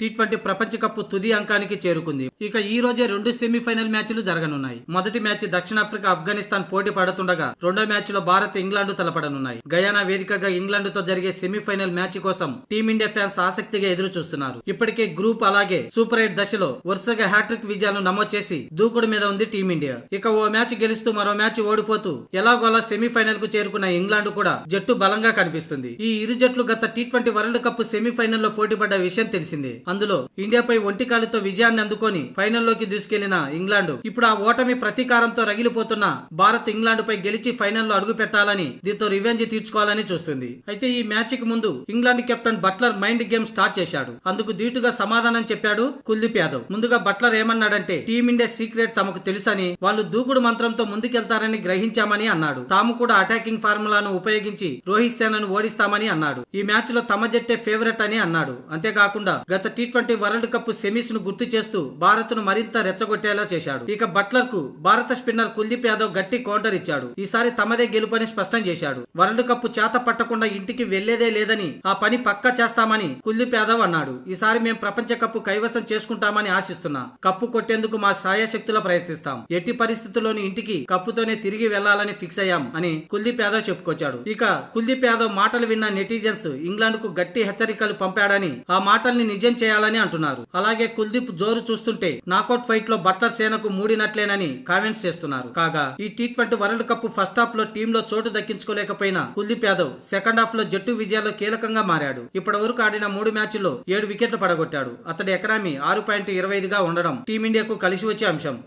T20 ప్రపంచ cup తుది అంకానికి చేరుకుంది. ఇక ఈ రోజే 2 సెమీఫైనల్ మ్యాచ్లు జరగనున్నాయి. మొదటి మ్యాచ్ దక్షిణాఫ్రికా ఆఫ్ఘనిస్తాన్ పోటీ పడుతుండగా రెండో మ్యాచ్ లో భారత్ ఇంగ్లాండ్ తలపడనున్నాయి. గయానా వేదికగా ఇంగ్లాండ్ తో జరిగే సెమీఫైనల్ మ్యాచ్ కోసం టీమిండియా ఫ్యాన్స్ ఆసక్తిగా ఎదురు చూస్తున్నారు. ఇప్పటికే గ్రూప్ అలాగే సూపర్ 8 దశలో వరుసగా హ్యాట్రిక్ విజయాలను నమోదు చేసి దూకుడు మీద ఉంది టీమిండియా. ఇక ఓ మ్యాచ్ గెలుస్తూ మరో మ్యాచ్ ఓడిపోతూ ఎలాగోలా సెమీఫైనల్ కు చేరుకున్న ఇంగ్లాండ్ కూడా జట్టు బలంగా కనిపిస్తుంది. ఈ ఇరు జట్లు గత టీ20 వరల్డ్ కప్ సెమీఫైనల్లో పోటీపడ్డ విషయం తెలిసిందే. అందులో ఇండియాపై ఒంటికాలితో విజయాన్ని అందుకొని ఫైనల్లోకి దూసుకెళ్లిన ఇంగ్లాండ్ ఇప్పుడు ఆ ఓటమి ప్రతీకారంతో రగిలిపోతున్న భారత్ ఇంగ్లాండ్ పై గెలిచి ఫైనల్లో అడుగు పెట్టాలని, దీంతో రివెంజ్ తీర్చుకోవాలని చూస్తుంది. అయితే ఈ మ్యాచ్ కి ముందు England captain Butler mind game start చేశాడు. అందుకు ధీటుగా సమాధానం చెప్పాడు కుల్దీప్ యాదవ్. ముందుగా బట్లర్ ఏమన్నాడంటే, టీమిండియా సీక్రెట్ తమకు తెలుసని, వాళ్ళు దూకుడు మంత్రంతో ముందుకెళ్తారని గ్రహించామని అన్నాడు. తాము కూడా అటాకింగ్ ఫార్ములాను ఉపయోగించి రోహిత్ సేనను ఓడిస్తామని అన్నాడు. ఈ మ్యాచ్ లో తమ జట్టే ఫేవరెట్ అని అన్నాడు. అంతేకాకుండా గత టీ20 వరల్డ్ కప్ సెమీస్ ను గుర్తు చేస్తూ భారత్ ను మరింత రెచ్చగొట్టేలా చేశాడు. ఇక బట్లర్ కు భారత స్పిన్నర్ కుల్దీప్ యాదవ్ గట్టి కౌంటర్ ఇచ్చాడు. ఈసారి తమదే గెలుపని స్పష్టం చేశాడు. వరల్డ్ కప్ చేత పట్టకుండా ఇంటికి వెళ్లేదే లేదని, ఆ పని పక్కా చేస్తామని కుల్దీప్ యాదవ్ అన్నాడు. ఈసారి మేం ప్రపంచ కప్పు కైవసం చేసుకుంటామని ఆశిస్తున్నా. కప్పు కొట్టేందుకు మా సాయశక్తులా ప్రయత్నిస్తాం. ఎట్టి పరిస్థితుల్లోని ఇంటికి కప్పుతోనే తిరిగి వెళ్లాలని ఫిక్స్ అయ్యాం అని కుల్దీప్ యాదవ్ చెప్పుకొచ్చాడు. ఇక కుల్దీప్ యాదవ్ మాటలు విన్న నెటిజన్స్ ఇంగ్లాండ్ కు గట్టి హెచ్చరికలు పంపాడని, ఆ మాటల్ని నిజం చేయాలని అంటున్నారు. అలాగే కుల్దీప్ జోరు చూస్తుంటే నాకౌట్ ఫైట్ లో బట్లర్ సేనకు మూడినట్లేనని కామెంట్స్ చేస్తున్నారు. కాగా ఈ T20 world cup first half లో టీంలో చోటు దక్కించుకోలేకపోయినా కుల్దీప్ యాదవ్ సెకండ్ హాఫ్ లో జట్టు విజయాల్లో కీలకంగా మారాడు. ఇప్పటి వరకు ఆడిన 3 మ్యాచ్ల్లో 7 వికెట్లు పడగొట్టాడు. అతడి ఎకనామీ 6.25గా ఉండడం టీమిండియాకు కలిసి వచ్చే అంశం.